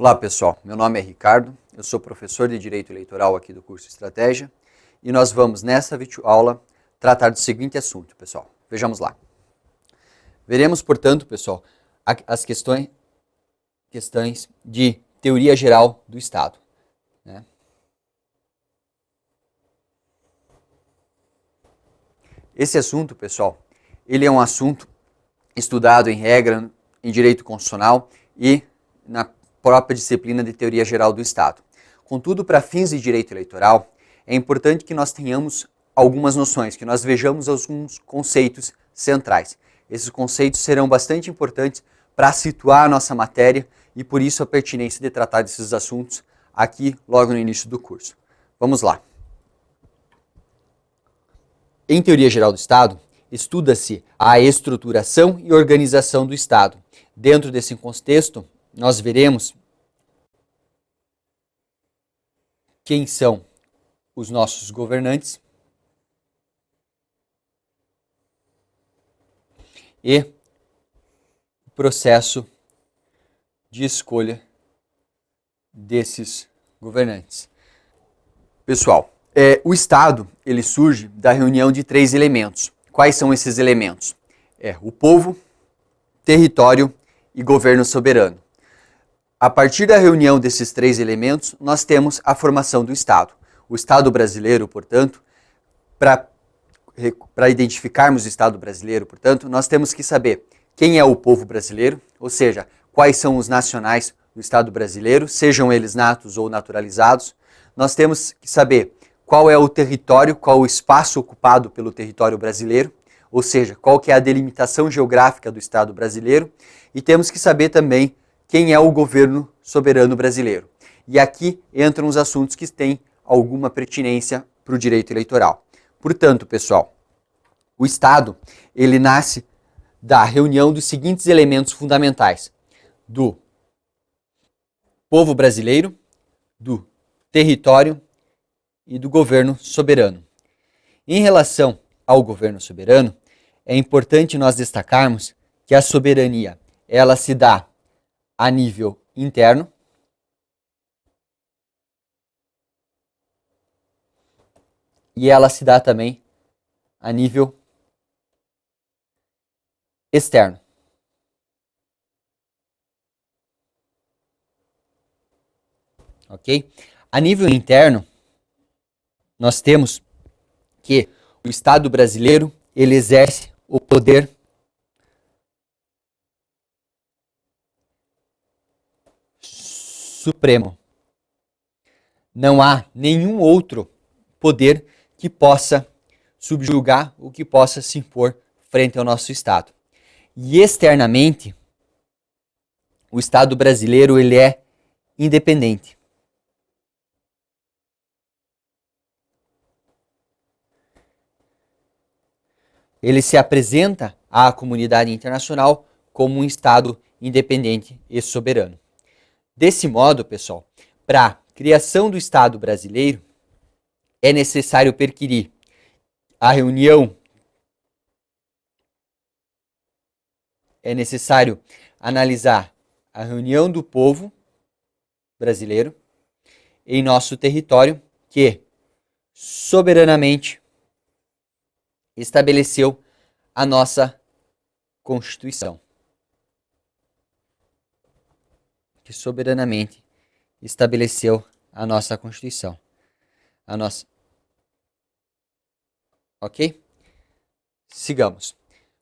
Olá pessoal, meu nome é Ricardo, eu sou professor de Direito Eleitoral aqui do curso Estratégia e nós vamos nessa videoaula tratar do seguinte assunto, pessoal. Vejamos lá. Veremos, portanto, pessoal, as questões de teoria geral do Estado, né? Esse assunto, pessoal, ele é um assunto estudado em regra em direito constitucional e na própria disciplina de teoria geral do Estado. Contudo, para fins de direito eleitoral, é importante que nós tenhamos algumas noções, que nós vejamos alguns conceitos centrais. Esses conceitos serão bastante importantes para situar a nossa matéria e por isso a pertinência de tratar desses assuntos aqui logo no início do curso. Vamos lá. Em teoria geral do Estado, estuda-se a estruturação e organização do Estado. Dentro desse contexto, nós veremos quem são os nossos governantes e o processo de escolha desses governantes. Pessoal, o Estado ele surge da reunião de 3 elementos. Quais são esses elementos? O povo, território e governo soberano. A partir da reunião desses 3 elementos, nós temos a formação do Estado. O Estado brasileiro, portanto, para identificarmos o Estado brasileiro, portanto, nós temos que saber quem é o povo brasileiro, ou seja, quais são os nacionais do Estado brasileiro, sejam eles natos ou naturalizados. Nós temos que saber qual é o território, qual o espaço ocupado pelo território brasileiro, ou seja, qual que é a delimitação geográfica do Estado brasileiro, e temos que saber também quem é o governo soberano brasileiro. E aqui entram os assuntos que têm alguma pertinência para o direito eleitoral. Portanto, pessoal, o Estado ele nasce da reunião dos seguintes elementos fundamentais: do povo brasileiro, do território e do governo soberano. Em relação ao governo soberano, é importante nós destacarmos que a soberania ela se dá a nível interno e ela se dá também a nível externo. Ok? A nível interno, nós temos que o Estado brasileiro ele exerce o poder supremo. Não há nenhum outro poder que possa subjugar ou que possa se impor frente ao nosso Estado. E externamente, o Estado brasileiro ele é independente. Ele se apresenta à comunidade internacional como um Estado independente e soberano. Desse modo, pessoal, para a criação do Estado brasileiro, é necessário perquirir a reunião, é necessário analisar a reunião do povo brasileiro em nosso território, que soberanamente estabeleceu a nossa Constituição. Que soberanamente estabeleceu a nossa Constituição. Ok? Sigamos.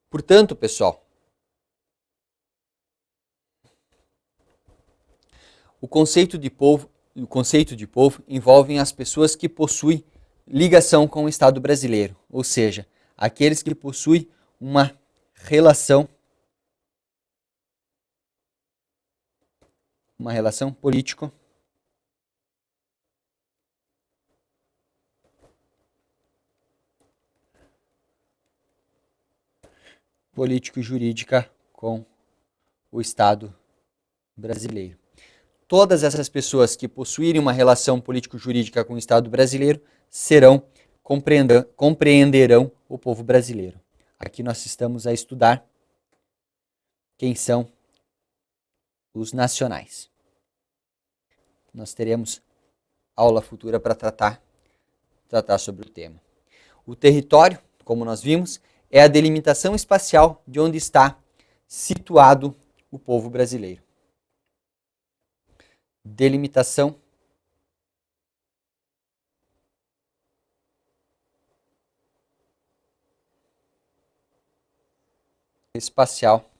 Portanto, pessoal, o conceito de povo envolve as pessoas que possuem ligação com o Estado brasileiro, ou seja, aqueles que possuem uma relação político e jurídica com o Estado brasileiro. Todas essas pessoas que possuírem uma relação político-jurídica com o Estado brasileiro compreenderão o povo brasileiro. Aqui nós estamos a estudar quem são os nacionais. nós teremos aula futura para tratar sobre o tema. O território, como nós vimos, é a delimitação espacial de onde está situado o povo brasileiro. Delimitação espacial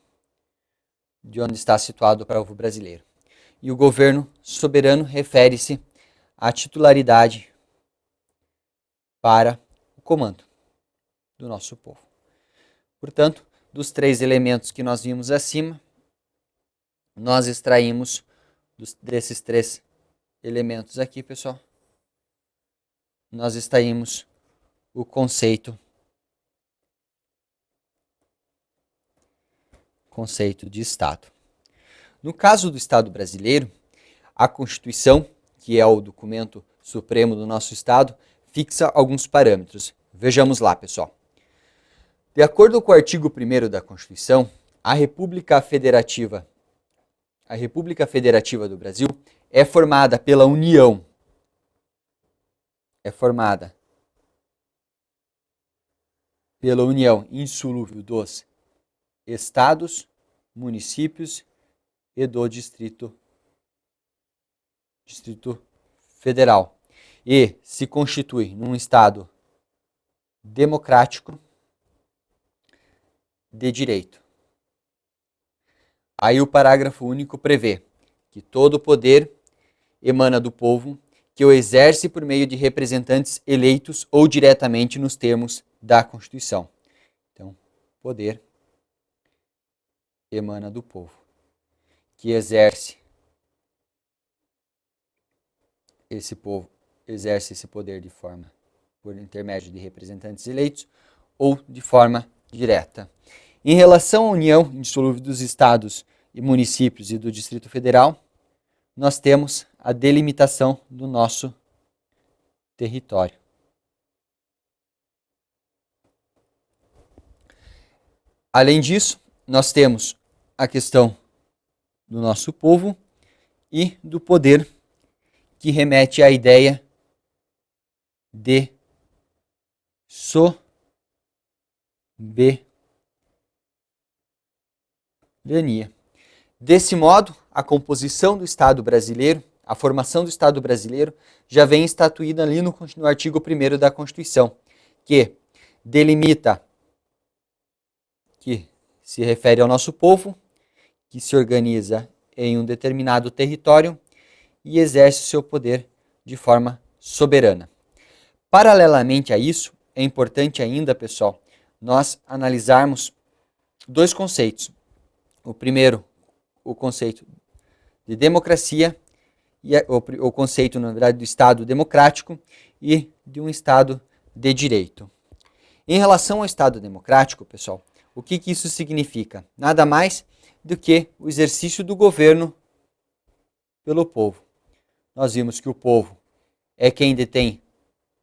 de onde está situado o povo brasileiro. E o governo soberano refere-se à titularidade para o comando do nosso povo. Portanto, dos 3 elementos que nós vimos acima, nós extraímos desses 3 elementos aqui, pessoal, nós extraímos o conceito de Estado. No caso do Estado brasileiro, a Constituição, que é o documento supremo do nosso Estado, fixa alguns parâmetros. Vejamos lá, pessoal. De acordo com o artigo 1º da Constituição, a República Federativa do Brasil é formada pela União. É formada pela união insolúvel dos estados, municípios e do Distrito Federal. E se constitui num Estado democrático de direito. Aí o parágrafo único prevê que todo o poder emana do povo, que o exerce por meio de representantes eleitos ou diretamente nos termos da Constituição. Então, poder emana do povo, que exerce esse poder de forma por intermédio de representantes eleitos ou de forma direta. Em relação à união indissolúvel dos estados e municípios e do Distrito Federal, nós temos a delimitação do nosso território. Além disso, nós temos a questão do nosso povo e do poder, que remete à ideia de soberania. Desse modo, a composição do Estado brasileiro, a formação do Estado brasileiro, já vem estatuída ali no artigo 1º da Constituição, que delimita, que se refere ao nosso povo, que se organiza em um determinado território e exerce o seu poder de forma soberana. Paralelamente a isso, é importante ainda, pessoal, nós analisarmos 2 conceitos. O primeiro, o conceito de democracia, e o conceito, na verdade, do Estado democrático e de um Estado de direito. Em relação ao Estado democrático, pessoal, o que isso significa? Nada mais do que o exercício do governo pelo povo. Nós vimos que o povo é quem detém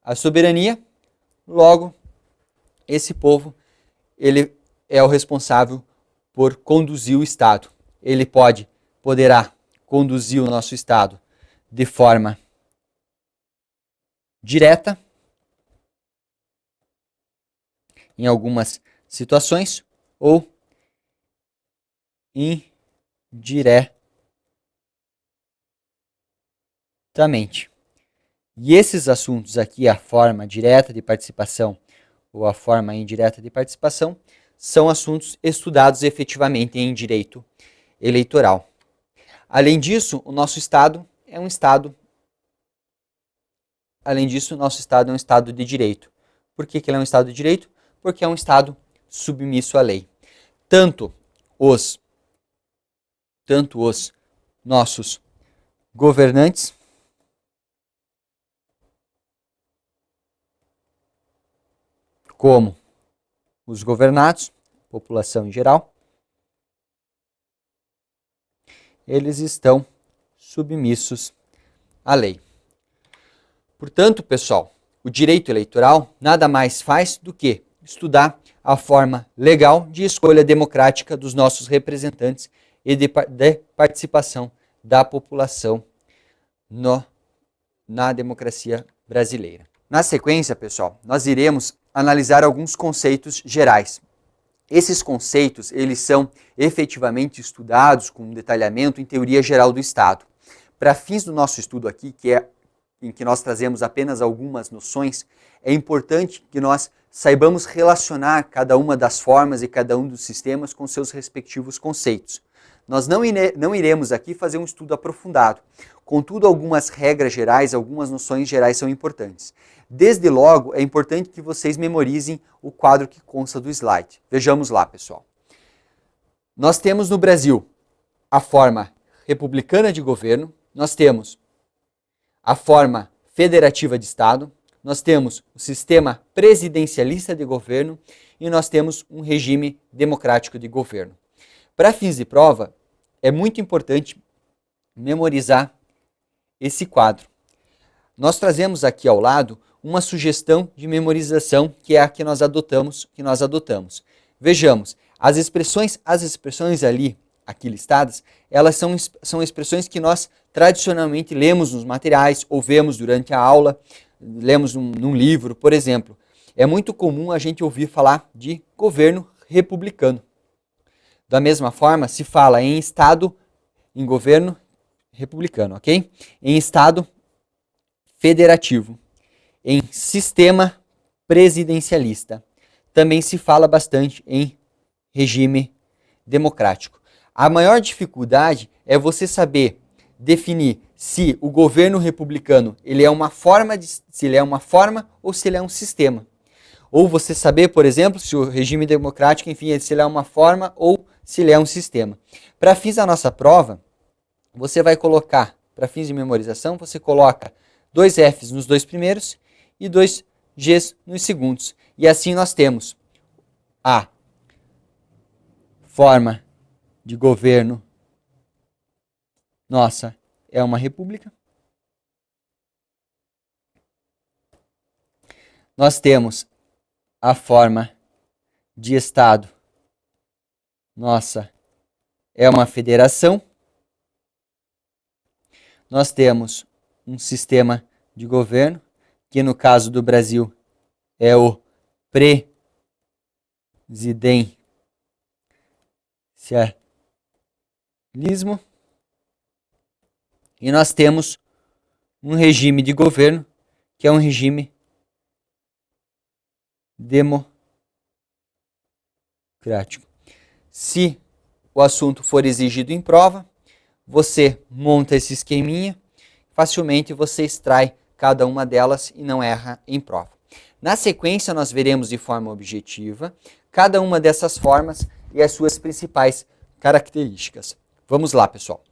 a soberania, logo, esse povo ele é o responsável por conduzir o Estado. Ele poderá conduzir o nosso Estado de forma direta, em algumas situações, ou indiretamente. E esses assuntos aqui, a forma direta de participação ou a forma indireta de participação, são assuntos estudados efetivamente em direito eleitoral. Além disso, o nosso Estado é um Estado de direito. Por que ele é um Estado de direito? Porque é um Estado submisso à lei. Tanto os nossos governantes como os governados, população em geral, eles estão submissos à lei. Portanto, pessoal, o direito eleitoral nada mais faz do que estudar a forma legal de escolha democrática dos nossos representantes e de participação da população na democracia brasileira. Na sequência, pessoal, nós iremos analisar alguns conceitos gerais. Esses conceitos, eles são efetivamente estudados com detalhamento em teoria geral do Estado. Para fins do nosso estudo aqui, em que nós trazemos apenas algumas noções, é importante que nós saibamos relacionar cada uma das formas e cada um dos sistemas com seus respectivos conceitos. Nós não iremos aqui fazer um estudo aprofundado. Contudo, algumas regras gerais, algumas noções gerais são importantes. Desde logo, é importante que vocês memorizem o quadro que consta do slide. Vejamos lá, pessoal. Nós temos no Brasil a forma republicana de governo, nós temos a forma federativa de Estado, nós temos o sistema presidencialista de governo e nós temos um regime democrático de governo. Para fins de prova, é muito importante memorizar esse quadro. Nós trazemos aqui ao lado uma sugestão de memorização que é a que nós adotamos. Vejamos, as expressões ali, aqui listadas, elas são expressões que nós tradicionalmente lemos nos materiais ou vemos durante a aula, lemos num livro, por exemplo. É muito comum a gente ouvir falar de governo republicano. Da mesma forma, se fala em governo republicano, ok? Em Estado federativo, em sistema presidencialista. Também se fala bastante em regime democrático. A maior dificuldade é você saber definir se o governo republicano ele é uma forma ou se ele é um sistema. Ou você saber, por exemplo, se o regime democrático, enfim, se ele é uma forma ou se ele é um sistema. Para fins da nossa prova, você vai colocar, para fins de memorização, você coloca 2 Fs nos 2 primeiros e 2 Gs nos segundos. E assim nós temos a forma de governo nossa é uma república. Nós temos a forma de Estado nossa é uma federação. Nós temos um sistema de governo, que no caso do Brasil é o presidencialismo. E nós temos um regime de governo, que é um regime democrático. Se o assunto for exigido em prova, você monta esse esqueminha, facilmente você extrai cada uma delas e não erra em prova. Na sequência, nós veremos de forma objetiva cada uma dessas formas e as suas principais características. Vamos lá, pessoal.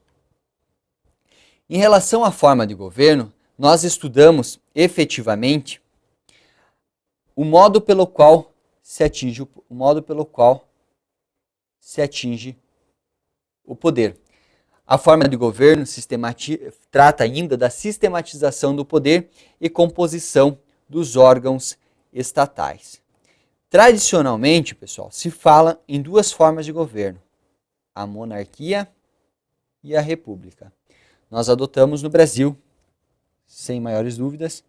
Em relação à forma de governo, nós estudamos efetivamente o modo pelo qual se atinge o poder. A forma de governo trata ainda da sistematização do poder e composição dos órgãos estatais. Tradicionalmente, pessoal, se fala em 2 formas de governo: a monarquia e a república. Nós adotamos no Brasil, sem maiores dúvidas,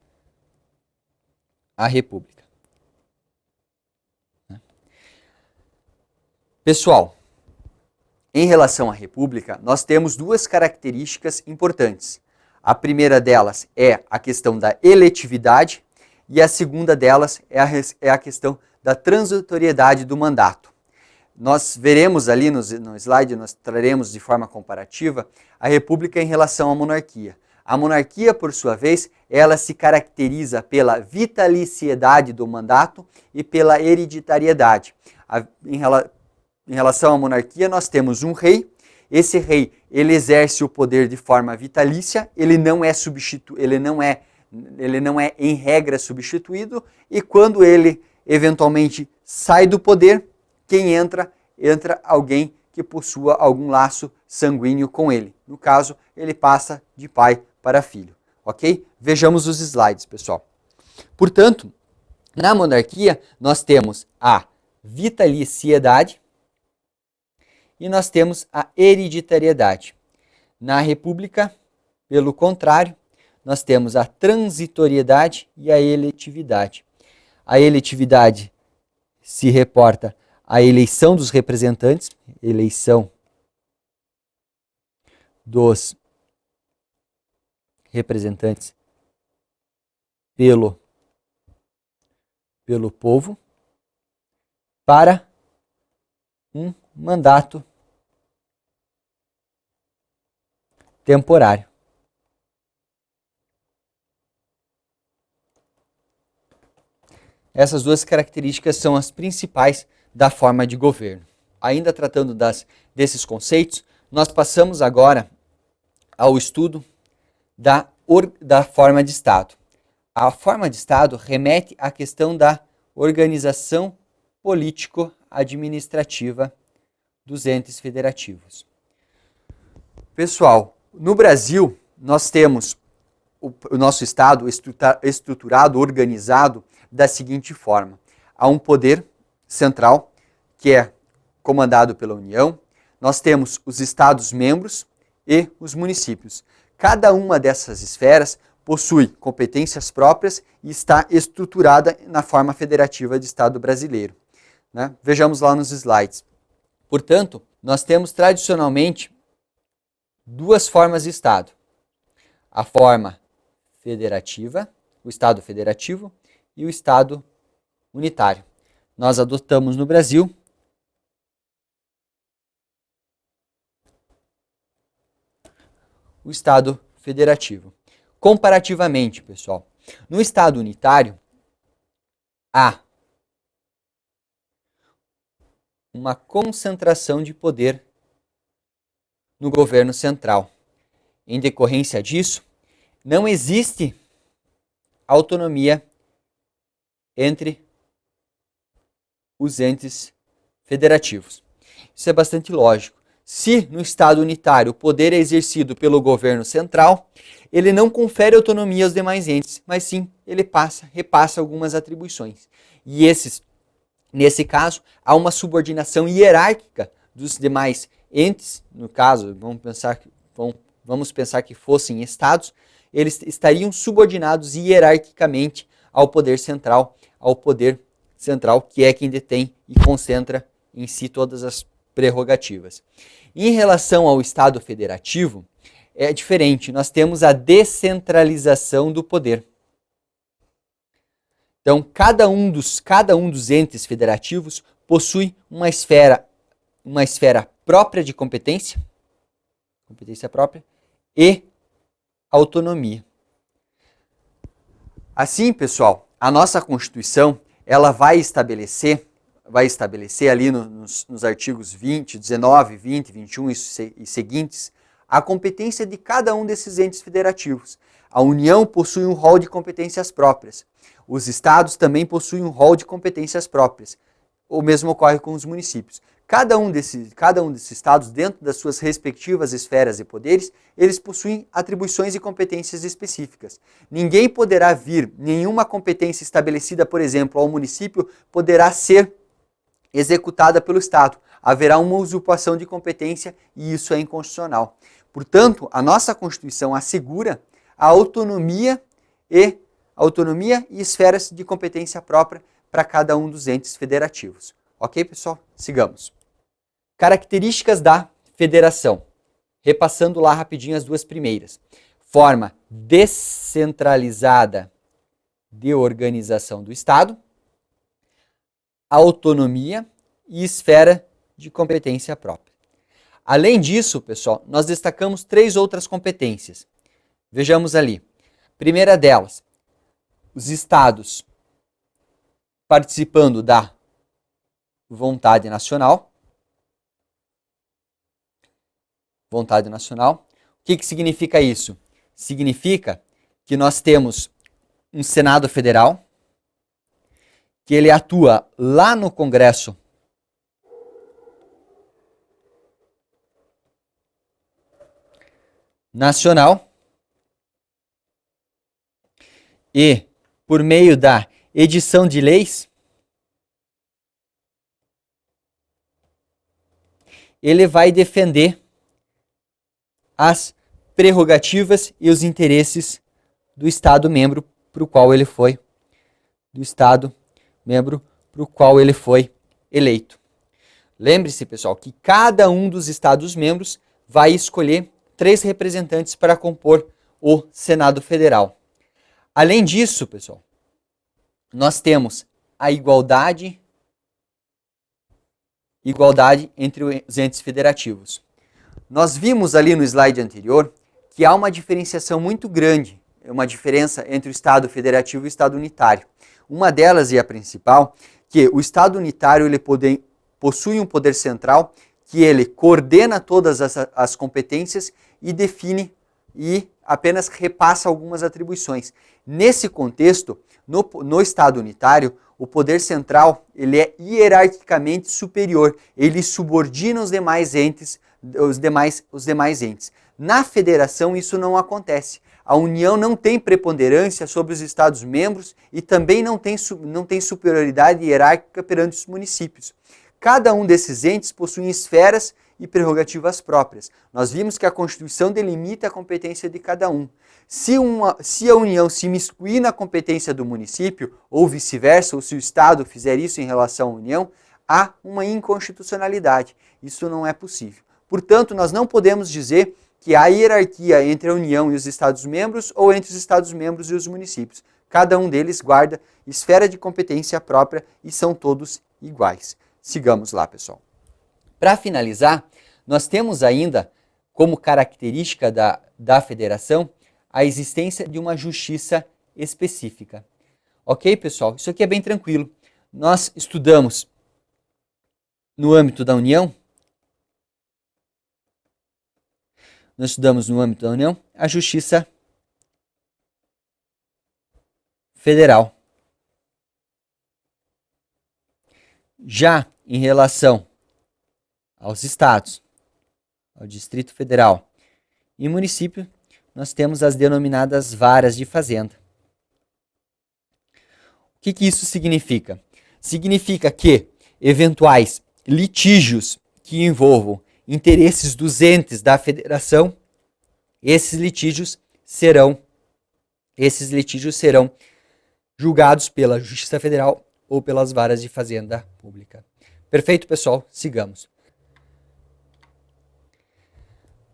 a república. Pessoal, em relação à república, nós temos 2 características importantes. A primeira delas é a questão da eletividade e a segunda delas é a questão da transitoriedade do mandato. Nós veremos ali no slide, nós traremos de forma comparativa a república em relação à monarquia. A monarquia, por sua vez, ela se caracteriza pela vitaliciedade do mandato e pela hereditariedade. Em relação à monarquia, nós temos um rei. Esse rei, ele exerce o poder de forma vitalícia, ele não é em regra substituído, e quando ele eventualmente sai do poder, quem entra alguém que possua algum laço sanguíneo com ele. No caso, ele passa de pai para filho, ok? Vejamos os slides, pessoal. Portanto, na monarquia, nós temos a vitaliciedade e nós temos a hereditariedade. Na república, pelo contrário, nós temos a transitoriedade e a eletividade. A eletividade se reporta à eleição dos representantes, eleição dos representantes pelo povo para um mandato temporário. Essas duas características são as principais da forma de governo. Ainda tratando desses conceitos, nós passamos agora ao estudo da forma de Estado. A forma de Estado remete à questão da organização político-administrativa dos entes federativos. Pessoal, no Brasil, nós temos o nosso Estado estruturado, organizado da seguinte forma. Há um poder central, que é comandado pela União. Nós temos os Estados-membros e os municípios. Cada uma dessas esferas possui competências próprias e está estruturada na forma federativa de Estado brasileiro, né? Vejamos lá nos slides. Portanto, nós temos tradicionalmente duas formas de Estado. A forma federativa, o Estado federativo e o Estado unitário. Nós adotamos no Brasil o Estado federativo. Comparativamente, pessoal, no Estado unitário, há uma concentração de poder no governo central. Em decorrência disso, não existe autonomia entre os entes federativos. Isso é bastante lógico. Se no Estado unitário o poder é exercido pelo governo central, ele não confere autonomia aos demais entes, mas sim ele repassa algumas atribuições. E nesse caso, há uma subordinação hierárquica dos demais entes. No caso, vamos pensar que fossem estados, eles estariam subordinados hierarquicamente ao poder central, que é quem detém e concentra em si todas as prerrogativas. Em relação ao Estado federativo, é diferente. Nós temos a descentralização do poder. Então, cada um dos entes federativos possui uma esfera própria de competência própria e autonomia. Assim, pessoal, a nossa Constituição, ela vai estabelecer ali nos artigos 20, 19, 20, 21 e seguintes, a competência de cada um desses entes federativos. A União possui um rol de competências próprias. Os estados também possuem um rol de competências próprias. O mesmo ocorre com os municípios. Cada um desses estados, dentro das suas respectivas esferas e poderes, eles possuem atribuições e competências específicas. Ninguém poderá nenhuma competência estabelecida, por exemplo, ao município, poderá ser executada pelo Estado. Haverá uma usurpação de competência e isso é inconstitucional. Portanto, a nossa Constituição assegura a autonomia e esferas de competência própria para cada um dos entes federativos. Ok, pessoal? Sigamos. Características da federação. Repassando lá rapidinho as duas primeiras. Forma descentralizada de organização do Estado, autonomia e esfera de competência própria. Além disso, pessoal, nós destacamos 3 outras competências. Vejamos ali. Primeira delas, os estados participando da vontade nacional. Vontade nacional. O que significa isso? Significa que nós temos um Senado Federal, que ele atua lá no Congresso Nacional e, por meio da edição de leis, ele vai defender as prerrogativas e os interesses do Estado membro para o qual ele foi, eleito. Lembre-se, pessoal, que cada um dos Estados membros vai escolher 3 representantes para compor o Senado Federal. Além disso, pessoal, nós temos a igualdade entre os entes federativos. Nós vimos ali no slide anterior que há uma diferenciação muito grande, uma diferença entre o Estado federativo e o Estado unitário. Uma delas, e a principal, que o Estado unitário ele possui um poder central que ele coordena todas as competências e define e apenas repassa algumas atribuições. Nesse contexto, no Estado unitário, o poder central ele é hierarquicamente superior, ele subordina os demais entes. Na federação isso não acontece. A União não tem preponderância sobre os Estados-membros e também não tem superioridade hierárquica perante os municípios. Cada um desses entes possui esferas e prerrogativas próprias. Nós vimos que a Constituição delimita a competência de cada um. Se a União se imiscuir na competência do município, ou vice-versa, ou se o Estado fizer isso em relação à União, há uma inconstitucionalidade. Isso não é possível. Portanto, nós não podemos dizer que há hierarquia entre a União e os Estados-membros ou entre os Estados-membros e os municípios. Cada um deles guarda esfera de competência própria e são todos iguais. Sigamos lá, pessoal. Para finalizar, nós temos ainda como característica da federação a existência de uma justiça específica. Ok, pessoal? Isso aqui é bem tranquilo. Nós estudamos no âmbito da União, a Justiça Federal. Já em relação aos estados, ao Distrito Federal e município, nós temos as denominadas varas de fazenda. O que isso significa? Significa que eventuais litígios que envolvam interesses dos entes da federação, esses litígios serão julgados pela Justiça Federal ou pelas varas de fazenda pública. Perfeito, pessoal? Sigamos.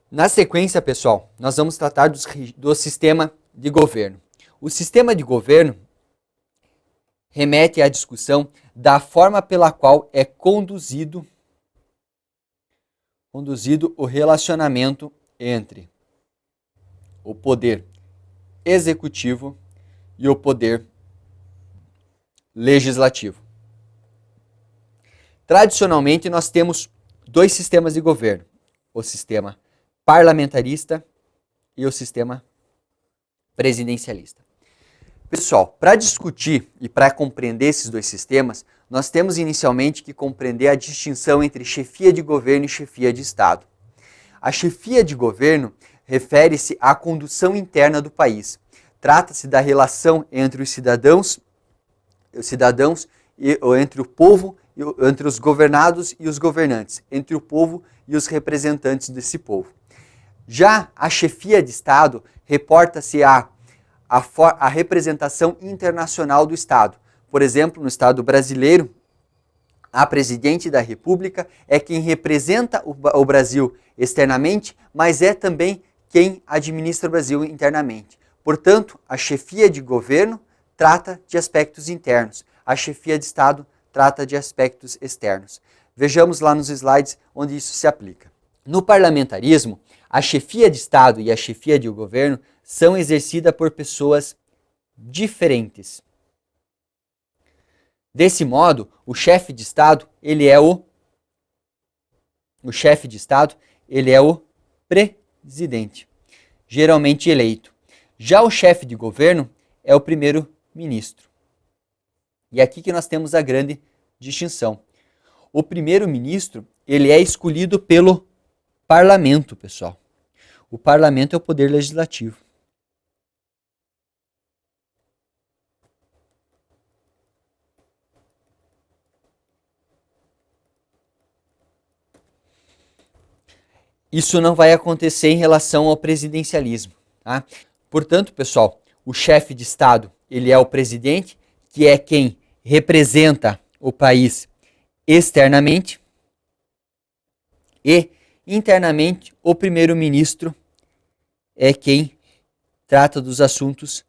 Na sequência, pessoal, nós vamos tratar do sistema de governo. O sistema de governo remete à discussão da forma pela qual é conduzido o relacionamento entre o poder executivo e o poder legislativo. Tradicionalmente, nós temos 2 sistemas de governo, o sistema parlamentarista e o sistema presidencialista. Pessoal, para discutir e para compreender esses 2 sistemas, nós temos inicialmente que compreender a distinção entre chefia de governo e chefia de Estado. A chefia de governo refere-se à condução interna do país. Trata-se da relação entre os cidadãos entre o povo, entre os governados e os governantes, entre o povo e os representantes desse povo. Já a chefia de Estado reporta-se à representação internacional do Estado. Por exemplo, no Estado brasileiro, a presidente da República é quem representa o Brasil externamente, mas é também quem administra o Brasil internamente. Portanto, a chefia de governo trata de aspectos internos, a chefia de Estado trata de aspectos externos. Vejamos lá nos slides onde isso se aplica. No parlamentarismo, a chefia de Estado e a chefia de governo são exercidas por pessoas diferentes. Desse modo, o chefe de Estado, ele é o presidente, geralmente eleito. Já o chefe de governo é o primeiro-ministro. E aqui que nós temos a grande distinção. O primeiro-ministro, ele é escolhido pelo parlamento, pessoal. O parlamento é o poder legislativo. Isso não vai acontecer em relação ao presidencialismo, tá? Portanto, pessoal, o chefe de Estado, ele é o presidente, que é quem representa o país externamente, e internamente o primeiro-ministro é quem trata dos assuntos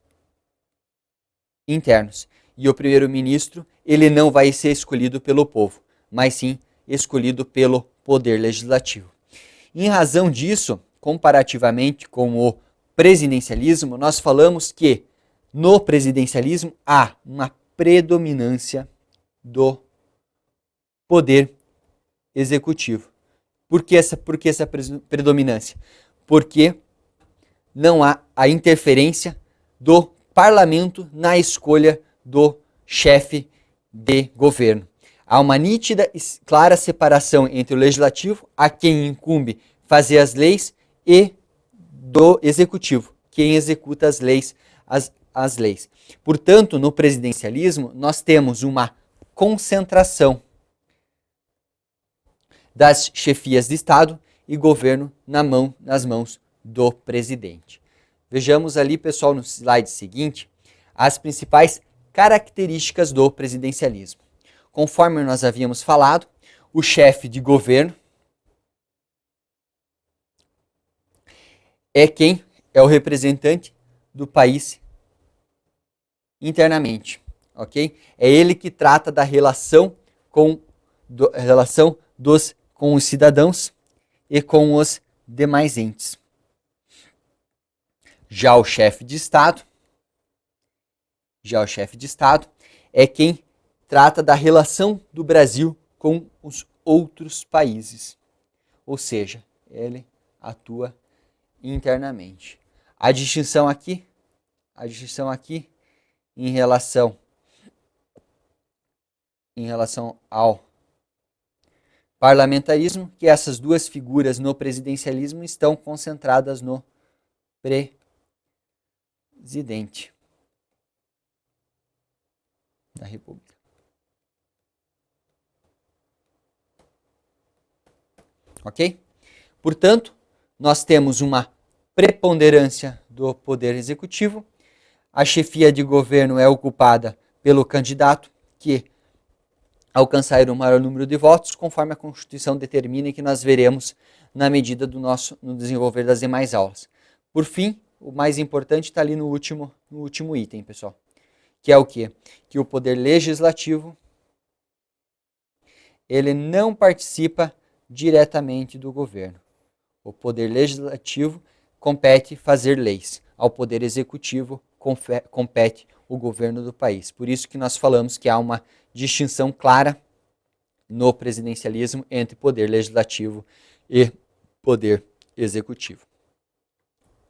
internos. E o primeiro-ministro, ele não vai ser escolhido pelo povo, mas sim escolhido pelo poder legislativo. Em razão disso, comparativamente com o presidencialismo, nós falamos que no presidencialismo há uma predominância do poder executivo. Por que essa predominância? Porque não há a interferência do parlamento na escolha do chefe de governo. Há uma nítida e clara separação entre o legislativo, a quem incumbe fazer as leis, e do executivo, quem executa as leis, as leis. Portanto, no presidencialismo, nós temos uma concentração das chefias de Estado e governo nas mãos do presidente. Vejamos ali, pessoal, no slide seguinte, as principais características do presidencialismo. Conforme nós havíamos falado, o chefe de governo é quem é o representante do país internamente, ok? É ele que trata da relação com os cidadãos e com os demais entes. Já o chefe de Estado é quem trata da relação do Brasil com os outros países. Ou seja, ele atua internamente. A distinção aqui em relação ao parlamentarismo, que essas duas figuras no presidencialismo estão concentradas no presidente da República. Ok? Portanto, nós temos uma preponderância do poder executivo. A chefia de governo é ocupada pelo candidato que alcançar o maior número de votos, conforme a Constituição determina, e que nós veremos na medida no desenvolver das demais aulas. Por fim, o mais importante está ali no último item, pessoal, que é o quê? Que o poder legislativo, ele não participa diretamente do governo. O poder legislativo compete fazer leis. Ao poder executivo compete o governo do país. Por isso que nós falamos que há uma distinção clara no presidencialismo entre poder legislativo e poder executivo.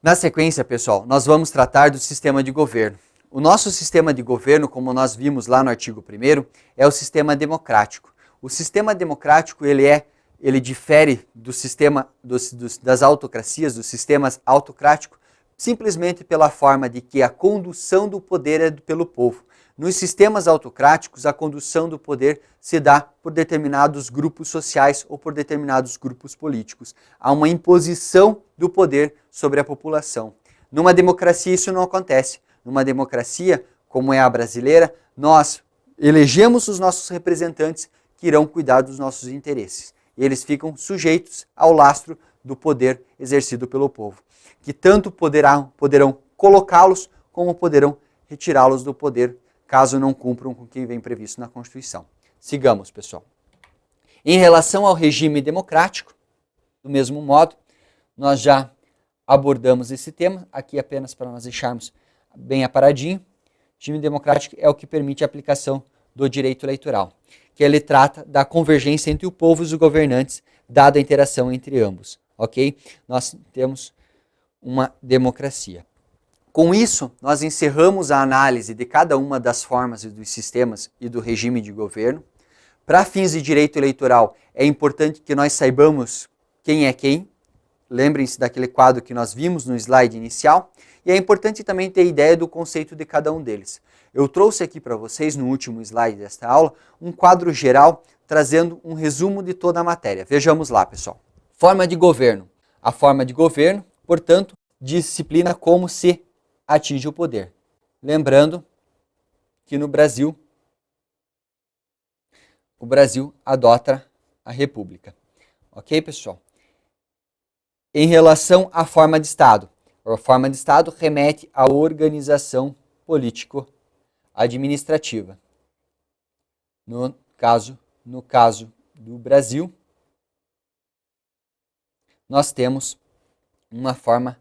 Na sequência, pessoal, nós vamos tratar do sistema de governo. O nosso sistema de governo, como nós vimos lá no artigo 1º, é o sistema democrático. O sistema democrático, ele difere do sistema das autocracias, dos sistemas autocráticos, simplesmente pela forma de que a condução do poder é pelo povo. Nos sistemas autocráticos, a condução do poder se dá por determinados grupos sociais ou por determinados grupos políticos. Há uma imposição do poder sobre a população. Numa democracia isso não acontece. Numa democracia, como é a brasileira, nós elegemos os nossos representantes que irão cuidar dos nossos interesses. E eles ficam sujeitos ao lastro do poder exercido pelo povo, que tanto poderão colocá-los como poderão retirá-los do poder, caso não cumpram com o que vem previsto na Constituição. Sigamos, pessoal. Em relação ao regime democrático, do mesmo modo, nós já abordamos esse tema, aqui apenas para nós deixarmos bem aparadinho. O regime democrático é o que permite a aplicação do direito eleitoral, que ele trata da convergência entre o povo e os governantes, dada a interação entre ambos, ok? Nós temos uma democracia. Com isso, nós encerramos a análise de cada uma das formas e dos sistemas e do regime de governo. Para fins de direito eleitoral, é importante que nós saibamos quem é quem. Lembrem-se daquele quadro que nós vimos no slide inicial. E é importante também ter ideia do conceito de cada um deles. Eu trouxe aqui para vocês, no último slide desta aula, um quadro geral trazendo um resumo de toda a matéria. Vejamos lá, pessoal. Forma de governo. A forma de governo, portanto, disciplina como se atinge o poder. Lembrando que no Brasil, o Brasil adota a República. Ok, pessoal? Em relação à forma de Estado, a forma de Estado remete à organização político-administrativa. No caso do Brasil, nós temos uma forma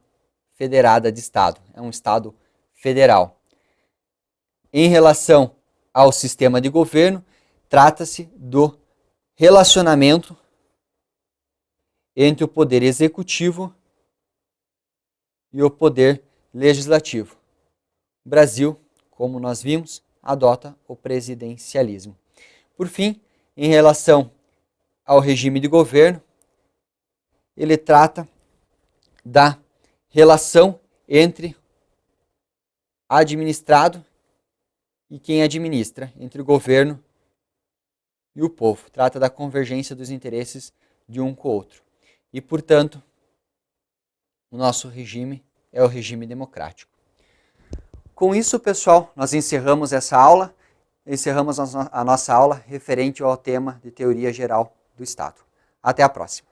federada de Estado. É um Estado federal. Em relação ao sistema de governo, trata-se do relacionamento entre o poder executivo e o poder legislativo. O Brasil, como nós vimos, adota o presidencialismo. Por fim, em relação ao regime de governo, ele trata da relação entre administrado e quem administra, entre o governo e o povo. Trata da convergência dos interesses de um com o outro. E, portanto, o nosso regime é o regime democrático. Com isso, pessoal, nós encerramos essa aula, encerramos a nossa aula referente ao tema de teoria geral do Estado. Até a próxima.